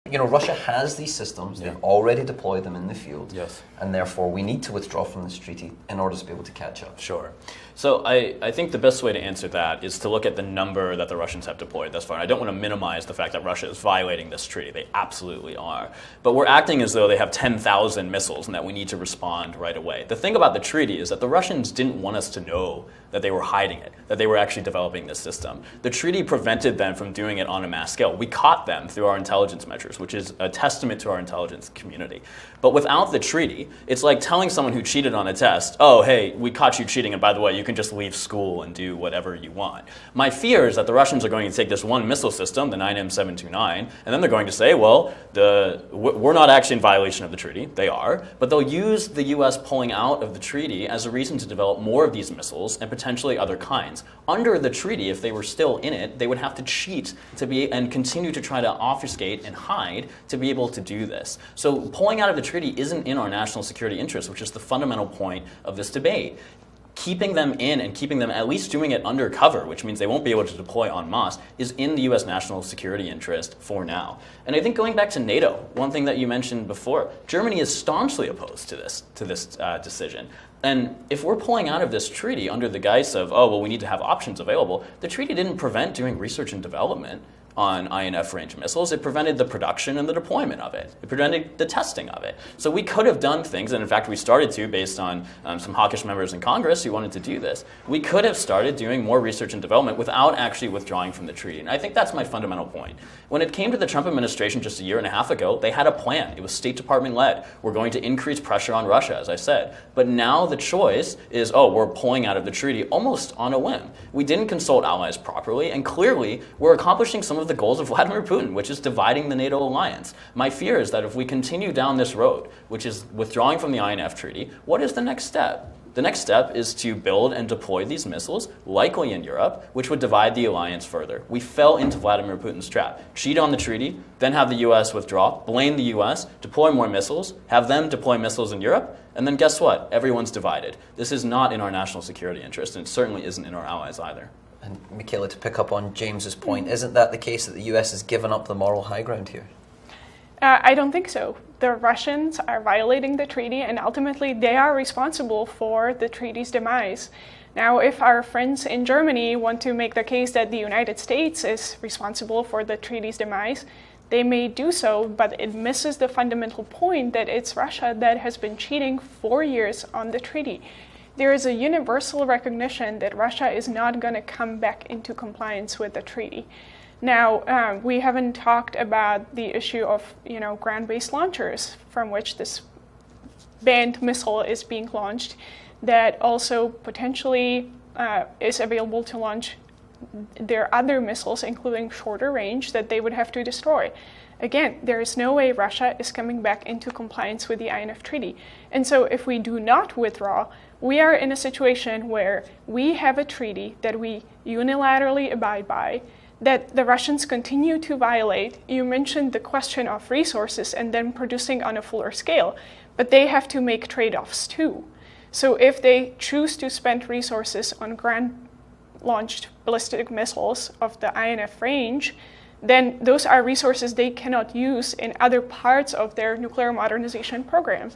You know, Russia has these systems, they've already deployed them in the field, and therefore we need to withdraw from this treaty in order to be able to catch up. Sure. So I think the best way to answer that is to look at the number that the Russians have deployed thus far. And I don't want to minimize the fact that Russia is violating this treaty. They absolutely are. But we're acting as though they have 10,000 missiles and that we need to respond right away. The thing about the treaty is that the Russians didn't want us to know that they were hiding it, that they were actually developing this system. The treaty prevented them from doing it on a mass scale. We caught them through our intelligence measures, which is a testament to our intelligence community. But without the treaty, it's like telling someone who cheated on a test, oh, hey, we caught you cheating, and by the way, you can just leave school and do whatever you want. My fear is that the Russians are going to take this one missile system, the 9M729, and then they're going to say, well, we're not actually in violation of the treaty. They are. But they'll use the US pulling out of the treaty as a reason to develop more of these missiles and potentially other kinds. Under the treaty, if they were still in it, they would have to cheat and continue to try to obfuscate and hide to be able to do this. So pulling out of the treaty isn't in our national security interest, which is the fundamental point of this debate. Keeping them in and keeping them at least doing it undercover, which means they won't be able to deploy en masse, is in the US national security interest for now. And I think going back to NATO, one thing that you mentioned before, Germany is staunchly opposed to this decision. And if we're pulling out of this treaty under the guise of, oh, well, we need to have options available, the treaty didn't prevent doing research and development on INF range missiles. It prevented the production and the deployment of it. It prevented the testing of it. So we could have done things, and in fact we started to based on some hawkish members in Congress who wanted to do this. We could have started doing more research and development without actually withdrawing from the treaty. And I think that's my fundamental point. When it came to the Trump administration just a year and a half ago, they had a plan. It was State Department led. We're going to increase pressure on Russia, as I said. But now the choice is, oh, we're pulling out of the treaty almost on a whim. We didn't consult allies properly, and clearly we're accomplishing some of the goals of Vladimir Putin, which is dividing the NATO alliance. My fear is that if we continue down this road, which is withdrawing from the INF Treaty, what is the next step? The next step is to build and deploy these missiles, likely in Europe, which would divide the alliance further. We fell into Vladimir Putin's trap. Cheat on the treaty, then have the US withdraw, blame the US, deploy more missiles, have them deploy missiles in Europe, and then guess what? Everyone's divided. This is not in our national security interest, and it certainly isn't in our allies either. And Michaela, to pick up on James's point, isn't that the case that the US has given up the moral high ground here? I don't think so. The Russians are violating the treaty, and ultimately they are responsible for the treaty's demise. Now, if our friends in Germany want to make the case that the United States is responsible for the treaty's demise, they may do so, but it misses the fundamental point that it's Russia that has been cheating for years on the treaty. There is a universal recognition that Russia is not going to come back into compliance with the treaty. Now, we haven't talked about the issue of, ground-based launchers from which this banned missile is being launched, that also potentially is available to launch their other missiles, including shorter range, that they would have to destroy. Again, there is no way Russia is coming back into compliance with the INF Treaty. And so if we do not withdraw, we are in a situation where we have a treaty that we unilaterally abide by, that the Russians continue to violate. You mentioned the question of resources and then producing on a fuller scale, but they have to make trade-offs too. So if they choose to spend resources on ground-launched ballistic missiles of the INF range, then those are resources they cannot use in other parts of their nuclear modernization program.